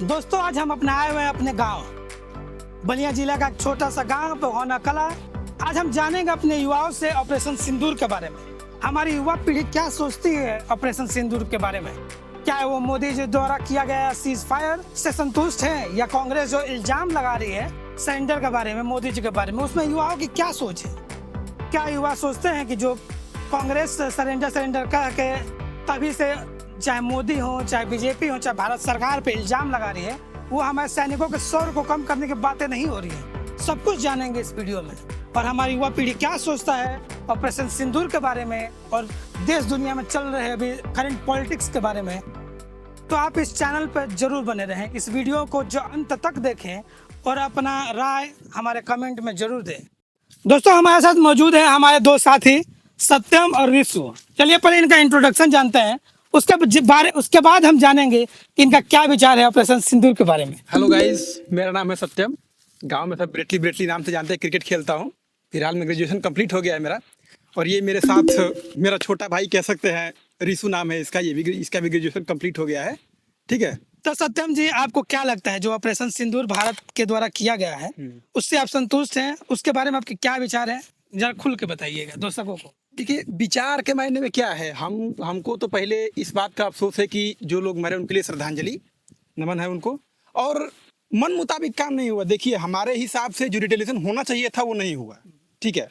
दोस्तों आज हम अपने आए हुए हैं अपने गांव बलिया जिला का एक छोटा सा गांव पोहना कला। आज हम जानेंगे अपने युवाओं से ऑपरेशन सिंदूर के बारे में। हमारी युवा पीढ़ी क्या सोचती है ऑपरेशन सिंदूर के बारे में। क्या वो मोदी जी द्वारा किया गया सीज फायर से संतुष्ट है या कांग्रेस जो इल्जाम लगा रही है सरेंडर के बारे में, मोदी जी के बारे में, उसमें युवाओं की क्या सोच है। क्या युवा सोचते हैं कि जो कांग्रेस सरेंडर कह के तभी से चाहे मोदी हो चाहे बीजेपी हो चाहे भारत सरकार पे इल्जाम लगा रही है, वो हमारे सैनिकों के शौर्य को कम करने की बातें नहीं हो रही है। सब कुछ जानेंगे इस वीडियो में। और हमारी युवा पीढ़ी क्या सोचता है ऑपरेशन सिंदूर के बारे में और देश दुनिया में चल रहे अभी करंट पॉलिटिक्स के बारे में। तो आप इस चैनल पर जरूर बने रहें, इस वीडियो को जो अंत तक देखें और अपना राय हमारे कमेंट में जरूर दें। दोस्तों हमारे साथ मौजूद है हमारे दो साथी सत्यम और विशु। चलिए पहले इनका इंट्रोडक्शन जानते हैं, उसके बाद हम जानेंगे कि इनका क्या विचार है ऑपरेशन सिंदूर के बारे में। हेलो गाइस, मेरा नाम है सत्यम। गांव में सब ब्रेटली नाम से जानते हैं। क्रिकेट खेलता हूं। फिलहाल में ग्रेजुएशन कंप्लीट हो गया है मेरा। और ये मेरे साथ मेरा छोटा भाई कह सकते हैं, रिशु नाम है इसका। इसका भी ग्रेजुएशन कंप्लीट हो गया है। ठीक है। तो सत्यम जी, आपको क्या लगता है जो ऑपरेशन सिंदूर भारत के द्वारा किया गया है उससे आप संतुष्ट हैं? उसके बारे में आपके क्या विचार है, जरा खुल के बताइएगा दर्शकों को। देखिए, विचार के मायने में क्या है, हमको तो पहले इस बात का अफसोस है कि जो लोग मरे उनके लिए श्रद्धांजलि नमन है उनको। और मन मुताबिक काम नहीं हुआ। देखिए, हमारे हिसाब से जो रिटेलिएशन होना चाहिए था वो नहीं हुआ। ठीक है।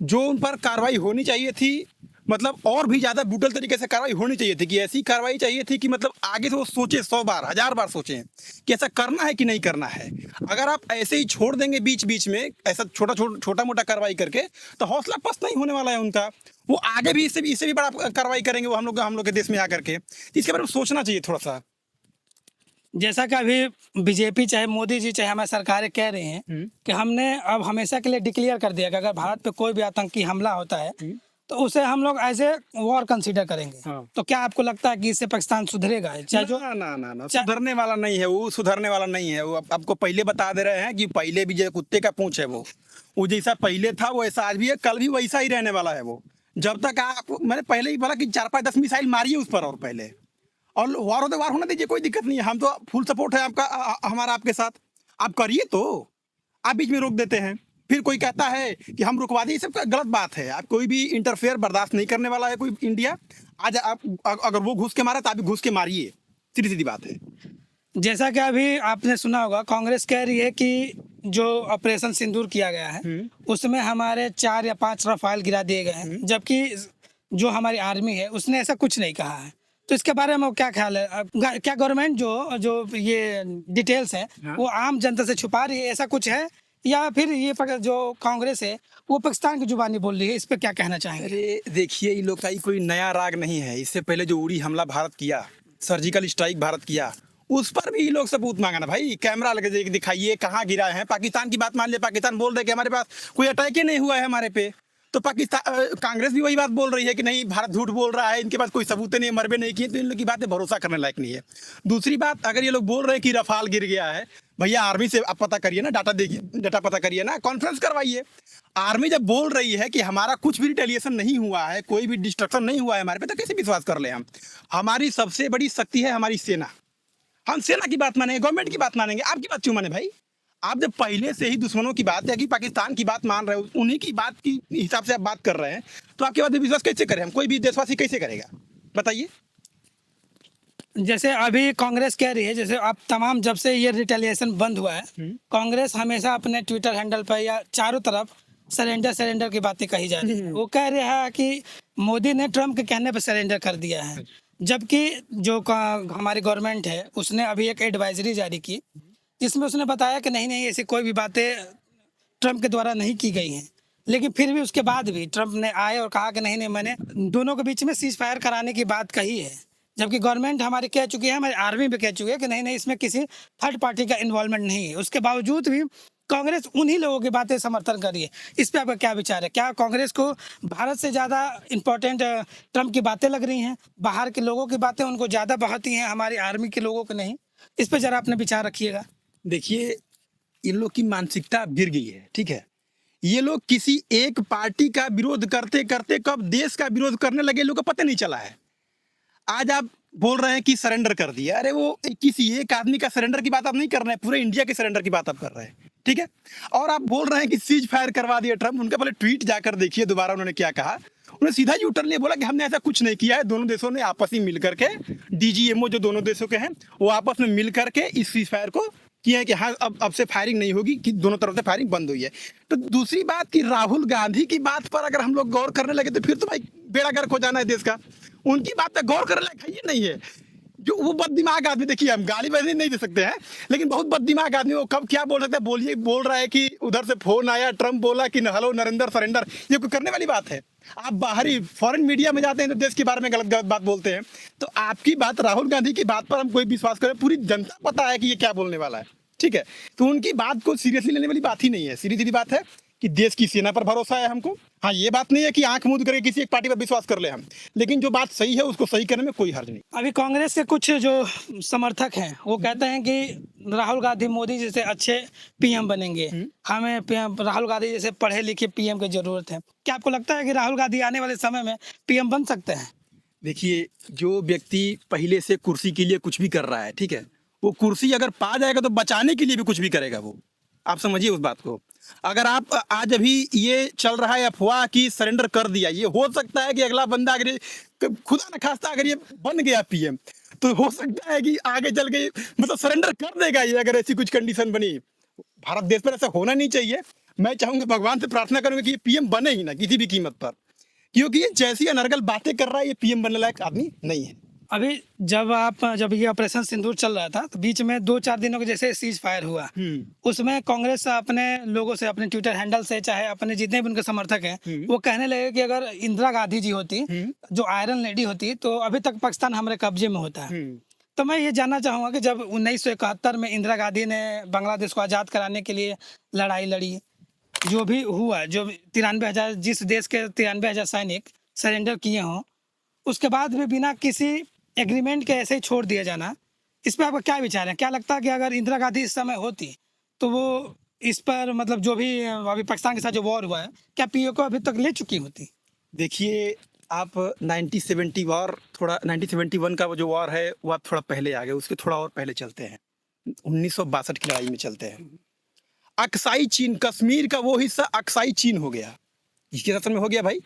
जो उन पर कार्रवाई होनी चाहिए थी, मतलब और भी ज़्यादा ब्रूटल तरीके से कार्रवाई होनी चाहिए थी, कि ऐसी कार्रवाई चाहिए थी कि मतलब आगे से वो सोचे 100 बार 1000 बार सोचें कि ऐसा करना है कि नहीं करना है। अगर आप ऐसे ही छोड़ देंगे बीच बीच में ऐसा छोटा मोटा कार्रवाई करके, तो हौसला पस्त नहीं होने वाला है उनका। वो आगे भी इससे भी बड़ा कार्रवाई करेंगे वो हम लोग के देश में आकर के। इसके बारे में सोचना चाहिए थोड़ा सा। जैसा कि अभी बीजेपी चाहे मोदी जी चाहे हमारी सरकारें कह रही हैं कि हमने अब हमेशा के लिए डिक्लेयर कर दिया कि अगर भारत पे कोई भी आतंकी हमला होता है तो उसे हम लोग एज ए वॉर कंसीडर करेंगे। हाँ। तो क्या आपको लगता है कि इससे पाकिस्तान सुधरेगा? चाहे जो ना सुधरने वाला नहीं है वो। सुधरने वाला नहीं है वो। आपको पहले बता दे रहे हैं कि पहले भी जो कुत्ते का पूंछ है वो जैसा पहले था वो ऐसा आज भी है, कल भी वैसा ही रहने वाला है वो। जब तक आप, मैंने पहले ही बोला कि 4-5-10 मिसाइल मारिए उस पर, और पहले और वार होने दीजिए, कोई दिक्कत नहीं है। हम तो फुल सपोर्ट है आपका, हमारा आपके साथ। आप करिए तो। आप बीच में रोक देते हैं, फिर कोई कहता है कि हम रुकवा दें। ये सब गलत बात है। आप कोई भी इंटरफेयर बर्दाश्त नहीं करने वाला है कोई इंडिया। आज आप अगर वो घुस के मारे तो आप भी घुस के मारिए, सीधी सीधी बात है। जैसा कि अभी आपने सुना होगा, कांग्रेस कह रही है कि जो ऑपरेशन सिंदूर किया गया है उसमें हमारे 4 या 5 रफाल गिरा दिए गए हैं, जबकि जो हमारी आर्मी है उसने ऐसा कुछ नहीं कहा है। तो इसके बारे में क्या ख्याल है? क्या गवर्नमेंट जो ये डिटेल्स है वो आम जनता से छुपा रही है, ऐसा कुछ है? या फिर ये जो कांग्रेस है वो पाकिस्तान की जुबानी बोल रही है? इस पे क्या कहना चाहेंगे? अरे देखिए, ये लोग का कोई नया राग नहीं है। इससे पहले जो उड़ी हमला भारत किया, सर्जिकल स्ट्राइक भारत किया, उस पर भी ये लोग सबूत मांगा ना भाई। कैमरा लगे दिखाइए कहाँ गिरा है। पाकिस्तान की बात मान ले, पाकिस्तान बोल रहे कि हमारे पास कोई अटैक ही नहीं हुआ है हमारे पे। तो पाकिस्तान कांग्रेस भी वही बात बोल रही है कि नहीं, भारत झूठ बोल रहा है, इनके पास कोई सबूत नहीं, मरबे नहीं किए। तो इन लोग की बातें भरोसा करने लायक नहीं है। दूसरी बात, अगर ये लोग बोल रहे हैं कि रफाल गिर गया है, भैया आर्मी से आप पता करिए ना, डाटा देखिए, डाटा पता करिए ना, कॉन्फ्रेंस करवाइए। आर्मी जब बोल रही है कि हमारा कुछ भी रिटेलिएशन नहीं हुआ है, कोई भी डिस्ट्रक्शन नहीं हुआ है हमारे पे, तो कैसे विश्वास कर ले हम? हमारी सबसे बड़ी शक्ति है हमारी सेना। हम सेना की बात मानेंगे, गवर्नमेंट की बात मानेंगे। आपकी बात क्यों माने भाई? आप जब पहले से ही दुश्मनों की बात या कि पाकिस्तान की बात मान रहे हो, उन्हीं की बात की हिसाब से आप बात कर रहे हैं, तो आपके बाद विश्वास कैसे करें हम? कोई भी देशवासी कैसे करेगा बताइए? जैसे अभी कांग्रेस कह रही है, जैसे आप तमाम जब से ये रिटेलिएशन बंद हुआ है, कांग्रेस हमेशा अपने ट्विटर हैंडल पर या चारों तरफ सरेंडर की बातें कही जा रही है। वो कह रहा है कि मोदी ने ट्रम्प के कहने पर सरेंडर कर दिया है, जबकि जो हमारी गवर्नमेंट है उसने अभी एक एडवाइजरी जारी की जिसमें उसने बताया कि नहीं ऐसी कोई भी बातें ट्रम्प के द्वारा नहीं की गई हैं। लेकिन फिर भी उसके बाद भी ट्रम्प ने आए और कहा कि नहीं मैंने दोनों के बीच में सीज फायर कराने की बात कही है, जबकि गवर्नमेंट हमारी कह चुकी है, हमारी आर्मी भी कह चुकी है कि नहीं इसमें किसी थर्ड पार्टी का इन्वॉल्वमेंट नहीं है। उसके बावजूद भी कांग्रेस उन्हीं लोगों की बातें समर्थन कर रही है। इस पे आपका क्या विचार है? क्या कांग्रेस को भारत से ज़्यादा इम्पोर्टेंट ट्रम्प की बातें लग रही हैं? बाहर के लोगों की बातें उनको ज़्यादा बहती हैं, हमारी आर्मी के लोगों को नहीं? इस पर ज़रा अपने विचार रखिएगा। देखिए, इन लोग की मानसिकता गिर गई है। ठीक है। ये लोग किसी एक पार्टी का विरोध करते करते कब देश का विरोध करने लगे, लोग को पता नहीं चला है। आज आप बोल रहे हैं कि सरेंडर कर दिया। अरे वो किसी एक आदमी का सरेंडर की बात आप नहीं कर रहे हैं, पूरे इंडिया के सरेंडर की बात आप कर रहे हैं, ठीक है। और आप बोल रहे हैं कि सीज फायर करवा दिया ट्रम्प। उनका पहले ट्वीट जाकर देखिए दोबारा उन्होंने क्या कहा। उन्होंने सीधा यू टर्न लिया, बोला कि हमने ऐसा कुछ नहीं किया है, दोनों देशों ने आपस में मिल करके, डीजीएमओ जो दोनों देशों के हैं वो आपस में मिल करके इस सीज फायर को किया है कि हाँ अब से फायरिंग नहीं होगी, कि दोनों तरफ से फायरिंग बंद हुई है। तो दूसरी बात कि राहुल गांधी की बात पर अगर हम लोग गौर करने लगे तो फिर तो भाई बेड़ा गर्क हो जाना है देश का। उनकी बात पर गौर करने लायक है ये नहीं है। जो वो बददिमाग आदमी, देखिए हम गाली वैसे नहीं दे सकते हैं, लेकिन बहुत बददिमाग आदमी, वो कब क्या बोल सकता है, बोलिए बोल रहा है कि उधर से फोन आया, ट्रम्प बोला कि हेलो नरेंद्र सरेंडर। ये कोई करने वाली बात है? आप बाहरी फॉरेन मीडिया में जाते हैं तो देश के बारे में गलत गलत बात बोलते हैं। तो आपकी बात, राहुल गांधी की बात पर हम कोई विश्वास करें, पूरी जनता पता है कि ये क्या बोलने वाला है, ठीक है। तो उनकी बात को सीरियसली लेने वाली बात ही नहीं है। सीधी सीधी बात है कि देश की सेना पर भरोसा है हमको। हाँ, ये बात नहीं है कि आंख मूंद करके किसी एक पार्टी पर विश्वास कर ले हम, लेकिन जो बात सही है उसको सही करने में कोई हर्ज नहीं। अभी कांग्रेस के कुछ जो समर्थक हैं वो कहते हैं कि राहुल गांधी मोदी जैसे अच्छे पीएम बनेंगे, हमें राहुल गांधी जैसे पढ़े लिखे पीएम की जरूरत है। क्या आपको लगता है कि राहुल गांधी आने वाले समय में पीएम बन सकते हैं? देखिए, जो व्यक्ति पहले से कुर्सी के लिए कुछ भी कर रहा है, ठीक है, वो कुर्सी अगर पा जाएगा तो बचाने के लिए भी कुछ भी करेगा वो। आप समझिए उस बात को। अगर आप आज अभी ये चल रहा है अफवाह कि सरेंडर कर दिया, ये हो सकता है कि अगला बंदा अगर खुदा न खास्ता अगर ये बन गया पीएम, तो हो सकता है कि आगे चल के मतलब सरेंडर कर देगा ये, अगर ऐसी कुछ कंडीशन बनी। भारत देश पर ऐसा होना नहीं चाहिए। मैं चाहूंगा, भगवान से प्रार्थना करूंगा कि ये पीएम बने ही ना किसी भी कीमत पर, क्योंकि ये जैसी अनर्गल बातें कर रहा है, ये पीएम बनने लायक आदमी नहीं है। अभी जब ये ऑपरेशन सिंदूर चल रहा था तो बीच में 2-4 दिनों के जैसे सीज फायर हुआ, उसमें कांग्रेस अपने लोगों से, अपने ट्विटर हैंडल से, चाहे अपने जितने भी उनके समर्थक हैं, वो कहने लगे कि अगर इंदिरा गांधी जी होती, जो आयरन लेडी होती, तो अभी तक पाकिस्तान हमारे कब्जे में होता है। तो मैं ये जानना चाहूंगा कि जब 1971 में इंदिरा गांधी ने बांग्लादेश को आज़ाद कराने के लिए लड़ाई लड़ी, जो भी हुआ, जो 93,000 जिस देश के 93,000 सैनिक सरेंडर किए हों, उसके बाद भी बिना किसी एग्रीमेंट के ऐसे ही छोड़ दिया जाना, इस पर आपका क्या विचार है? क्या लगता है कि अगर इंदिरा गांधी इस समय होती तो वो इस पर मतलब जो भी अभी पाकिस्तान के साथ जो वॉर हुआ है, क्या पीओ को अभी तक ले चुकी होती? देखिए, आप 1970 वॉर, थोड़ा 1971 का वो जो वॉर है वो आप थोड़ा पहले आ गए, उसके थोड़ा और पहले चलते हैं, 1962 की लड़ाई में चलते हैं। अक्साई चीन, कश्मीर का वो हिस्सा अक्साई चीन हो गया, इसके शासन में हो गया भाई।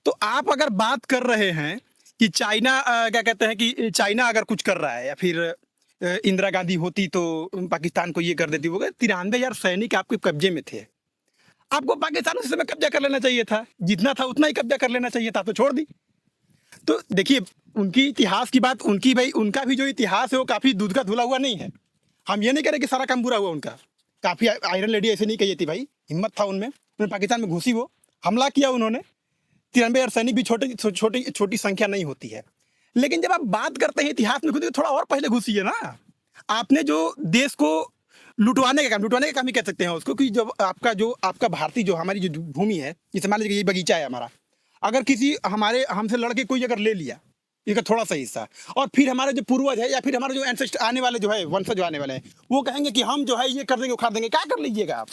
तो आप अगर बात कर रहे हैं कि चाइना क्या कहते हैं कि चाइना अगर कुछ कर रहा है, या फिर इंदिरा गांधी होती तो पाकिस्तान को ये कर देती, वो 93,000 सैनिक आपके कब्जे में थे। आपको पाकिस्तान उस समय कब्जा कर लेना चाहिए था, जितना था उतना ही कब्जा कर लेना चाहिए था, तो छोड़ दी। तो देखिए, उनकी इतिहास की बात, उनकी भाई उनका भी जो इतिहास है वो काफ़ी दूध का धुला हुआ नहीं है। हम ये नहीं कह रहे कि सारा काम बुरा हुआ उनका, काफ़ी आयरन लेडी ऐसे नहीं कही थी भाई, हिम्मत था उनमें, उन्होंने पाकिस्तान में घुसी, वो हमला किया उन्होंने। 93,000 सैनिक भी छोटी संख्या नहीं होती है। लेकिन जब आप बात करते हैं इतिहास में, खुद थोड़ा और पहले घुसिए ना। आपने जो देश को लुटवाने का काम ही कह सकते हैं उसको, कि जब आपका भारतीय जो हमारी जो भूमि है, जैसे मान लीजिए ये बगीचा है हमारा, अगर किसी हमसे लड़के कोई अगर ले लिया इसका थोड़ा सा हिस्सा, और फिर हमारे जो पूर्वज है या फिर हमारे जो एंसेस्टर आने वाले जो है, वंशज जो आने वाले हैं, वो कहेंगे कि हम जो है ये कर देंगे, उखाड़ देंगे, क्या कर लीजिएगा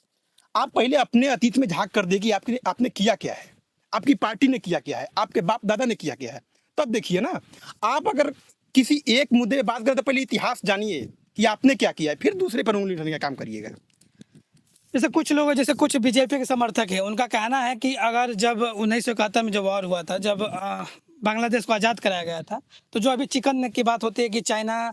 आप पहले अपने अतीत में झांक कर देखिए, आपने किया क्या है, आपकी पार्टी ने किया क्या है, आपके बाप दादा ने किया क्या है, तब देखिए ना। आप अगर किसी एक मुद्दे पे बात करें तो पहले इतिहास जानिए कि आपने क्या किया है, फिर दूसरे पर उंगली उठाने का काम करिएगा। जैसे कुछ लोग, जैसे कुछ बीजेपी के समर्थक हैं, उनका कहना है कि अगर जब 1971 में जो वॉर हुआ था, जब बांग्लादेश को आज़ाद कराया गया था, तो जो अभी चिकन की बात होती है कि चाइना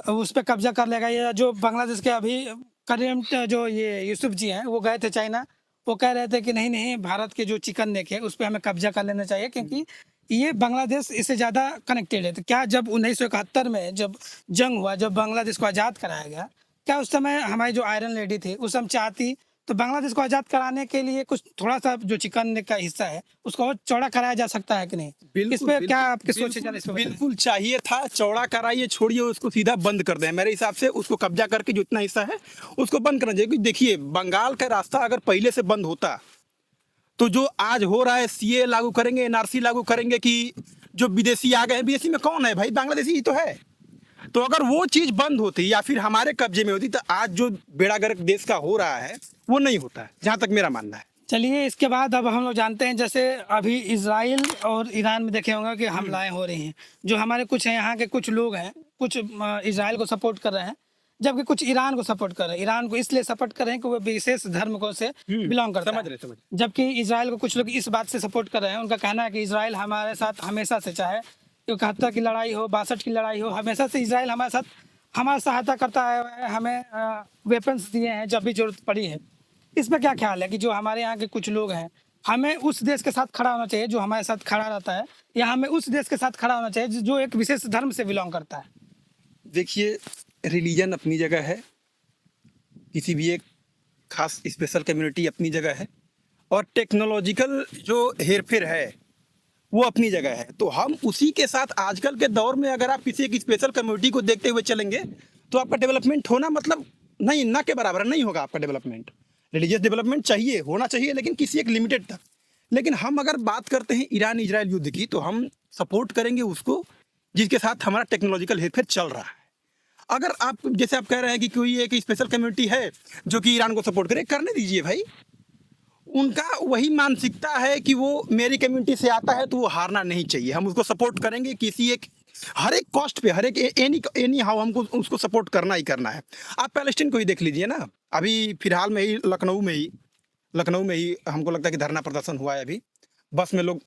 उस पर कब्जा कर लेगा, या जो बांग्लादेश के अभी करेंट जो ये यूसुफ जी हैं वो गए थे चाइना, वो कह रहे थे कि नहीं नहीं, भारत के जो चिकन नेक है उस पर हमें कब्जा कर लेना चाहिए, क्योंकि ये बांग्लादेश इससे ज़्यादा कनेक्टेड है। तो क्या जब 1971 में जब जंग हुआ, जब बांग्लादेश को आज़ाद कराया गया, क्या उस समय हमारी जो आयरन लेडी थी उस समय चाहती तो बांग्लादेश को आज़ाद कराने के लिए कुछ थोड़ा सा जो चिकन का हिस्सा है उसको और चौड़ा कराया जा सकता है कि नहीं? इस पे क्या आपकी सोच है? बिल्कुल चाहिए था, चौड़ा कराइए, छोड़िए उसको, सीधा बंद कर दें। मेरे हिसाब से उसको कब्जा करके जो इतना हिस्सा है उसको बंद करना चाहिए। देखिए, बंगाल का रास्ता अगर पहले से बंद होता तो जो आज हो रहा है, सीए लागू करेंगे, एनआरसी लागू करेंगे, कि जो विदेशी आ गए हैं, विदेशी में कौन है भाई, बांग्लादेशी ही तो है। तो अगर वो चीज़ बंद होती या फिर हमारे कब्जे में होती तो आज जो बेड़ा गर्क देश का हो रहा है वो नहीं होता है, जहाँ तक मेरा मानना है। चलिए, इसके बाद अब हम लोग जानते हैं, जैसे अभी इजराइल और ईरान में देखे होंगे कि हमलाएं हो रही हैं। जो हमारे कुछ हैं, यहाँ के कुछ लोग हैं, कुछ इजराइल को सपोर्ट कर रहे हैं, जबकि कुछ ईरान को सपोर्ट कर रहे हैं। ईरान को इसलिए सपोर्ट कर रहे हैं कि वो विशेष धर्म को से बिलोंग करता समझ है। रहे समझ जबकि इजराइल को कुछ लोग इस बात से सपोर्ट कर रहे हैं, उनका कहना है कि इजराइल हमारे साथ हमेशा से, चाहे 71 की लड़ाई हो, 62 की लड़ाई हो, हमेशा से इजराइल हमारे साथ हमारी सहायता करता है, हमें वेपन्स दिए हैं जब भी जरूरत पड़ी है। इस पर क्या ख्याल है कि जो हमारे यहाँ के कुछ लोग हैं, हमें उस देश के साथ खड़ा होना चाहिए जो हमारे साथ खड़ा रहता है, या हमें उस देश के साथ खड़ा होना चाहिए जो एक विशेष धर्म से बिलोंग करता है? देखिए, रिलीजन अपनी जगह है, किसी भी एक खास स्पेशल कम्युनिटी अपनी जगह है, और टेक्नोलॉजिकल जो हेरफेर है वो अपनी जगह है। तो हम उसी के साथ आजकल के दौर में अगर आप किसी एक स्पेशल कम्युनिटी को देखते हुए चलेंगे तो आपका डेवलपमेंट होना मतलब नहीं, ना के बराबर नहीं होगा आपका डेवलपमेंट। रिलीजियस डेवलपमेंट चाहिए, होना चाहिए, लेकिन किसी एक लिमिटेड तक। लेकिन हम अगर बात करते हैं ईरान इजराइल युद्ध की, तो हम सपोर्ट करेंगे उसको जिसके साथ हमारा टेक्नोलॉजिकल हेरफेर चल रहा है। अगर आप जैसे आप कह रहे हैं कि कोई एक स्पेशल कम्युनिटी है जो कि ईरान को सपोर्ट करे, करने दीजिए भाई। उनका वही मानसिकता है कि वो मेरी कम्युनिटी से आता है तो वो हारना नहीं चाहिए, हम उसको सपोर्ट करेंगे किसी एक, हर एक कॉस्ट पे, हर एक एनी हाउ हमको उसको सपोर्ट करना ही करना है। आप पैलेस्टीन को ही देख लीजिए ना, अभी फिलहाल में ही लखनऊ में ही हमको लगता है कि धरना प्रदर्शन हुआ है। अभी बस में लोग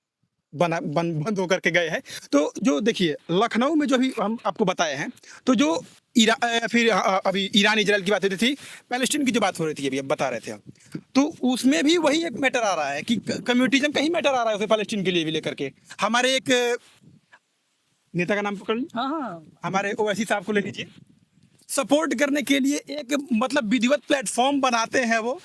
बंद होकर के गए हैं। तो जो देखिए लखनऊ में जो अभी हम आपको बताए हैं, तो जो अभी ईरान इजराइल की बात होती थी, पैलेस्टीन की जो बात हो रही थी अभी अब बता रहे थे हम, तो उसमें भी वही एक मैटर आ रहा है कि कम्युनिटिज्म कहीं मैटर आ रहा है उसे पैलेस्टीन के लिए भी लेकर के। हमारे एक नेता का नाम पकड़ लीजिए, हाँ, हमारे ओवैसी साहब को ले लीजिए, सपोर्ट करने के लिए एक मतलब विधिवत प्लेटफॉर्म बनाते हैं, वो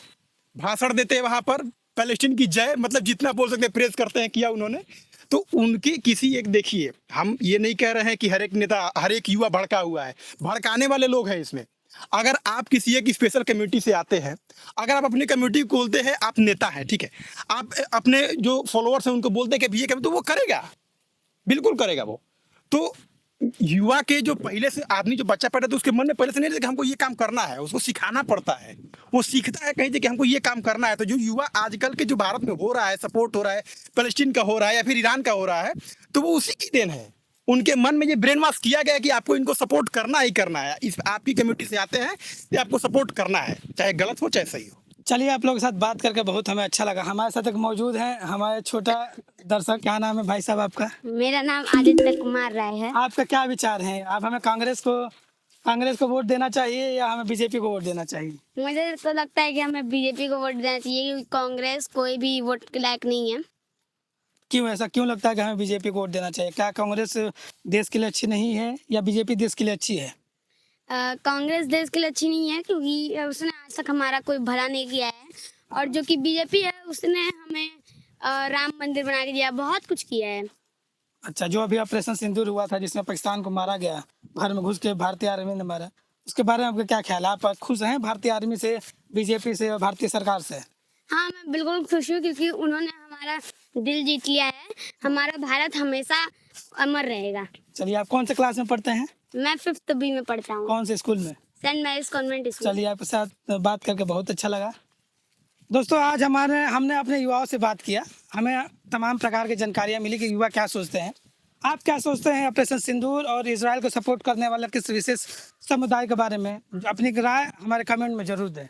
भाषण देते हैं वहां पर, पैलेस्टीन की जय मतलब जितना बोल सकते हैं प्रेस करते हैं, किया उन्होंने। तो उनके किसी एक, देखिए हम ये नहीं कह रहे हैं कि हर एक नेता, हर एक युवा भड़का हुआ है, भड़काने वाले लोग हैं इसमें। अगर आप किसी एक स्पेशल कम्युनिटी से आते हैं, अगर आप अपनी कम्युनिटी को बोलते हैं आप नेता हैं, ठीक है, आप अपने जो फॉलोअर्स हैं उनको बोलते हैं कि ये तो वो करेगा, बिल्कुल करेगा वो। तो युवा के जो पहले से आदमी जो बच्चा पैदा, तो उसके मन में पहले से नहीं रहता कि हमको ये काम करना है, उसको सिखाना पड़ता है, वो सीखता है कहीं से कि हमको ये काम करना है। तो जो युवा आजकल के जो भारत में हो रहा है, सपोर्ट हो रहा है, पैलेस्टीन का हो रहा है या फिर ईरान का हो रहा है, तो वो उसी की देन है। उनके मन में ये ब्रेन वॉश किया गया कि आपको इनको सपोर्ट करना ही करना है, इस आपकी कम्युनिटी से आते हैं तो आपको सपोर्ट करना है, चाहे गलत हो चाहे सही हो। चलिए, आप लोगों के साथ बात करके बहुत हमें अच्छा लगा। हमारे साथ एक मौजूद हैं हमारे छोटा दर्शक। क्या नाम है भाई साहब आपका? मेरा नाम आदित्य कुमार राय है। आपका क्या विचार है? आप हमें कांग्रेस को वोट देना चाहिए या हमें बीजेपी को वोट देना चाहिए? मुझे तो लगता है कि हमें बीजेपी को वोट देना चाहिए, क्योंकि कांग्रेस कोई भी वोट के लायक नहीं है। क्यों, ऐसा क्यों लगता है कि हमें बीजेपी को वोट देना चाहिए? क्या कांग्रेस देश के लिए अच्छी नहीं है या बीजेपी देश के लिए अच्छी है? कांग्रेस देश के लिए अच्छी नहीं है क्योंकि उसने आज तक हमारा कोई भला नहीं किया है, और जो कि बीजेपी है उसने हमें राम मंदिर बना के दिया, बहुत कुछ किया है। अच्छा, जो अभी ऑपरेशन सिंदूर हुआ था जिसमें पाकिस्तान को मारा गया, घर में घुस के भारतीय आर्मी ने मारा, उसके बारे में आपका क्या ख्याल है? आप खुश हैं भारतीय आर्मी से, बीजेपी से और भारतीय सरकार से? हाँ, मैं बिल्कुल खुश हूँ क्योंकि उन्होंने हमारा दिल जीत लिया है। हमारा भारत हमेशा अमर रहेगा। चलिए, आप कौन से क्लास में पढ़ते हैं? मैं 5th B में पढ़ता हूँ। कौन से स्कूल में? Saint Mary's convent school. चलिए, आपके साथ बात करके बहुत अच्छा लगा। दोस्तों, आज हमने अपने युवाओं से बात किया, हमें तमाम प्रकार की जानकारियाँ मिली कि युवा क्या सोचते हैं। आप क्या सोचते हैं ऑपरेशन सिंदूर और इजराइल को सपोर्ट करने वाला किस विशेष समुदाय के बारे में? अपनी राय हमारे कमेंट में जरूर दें।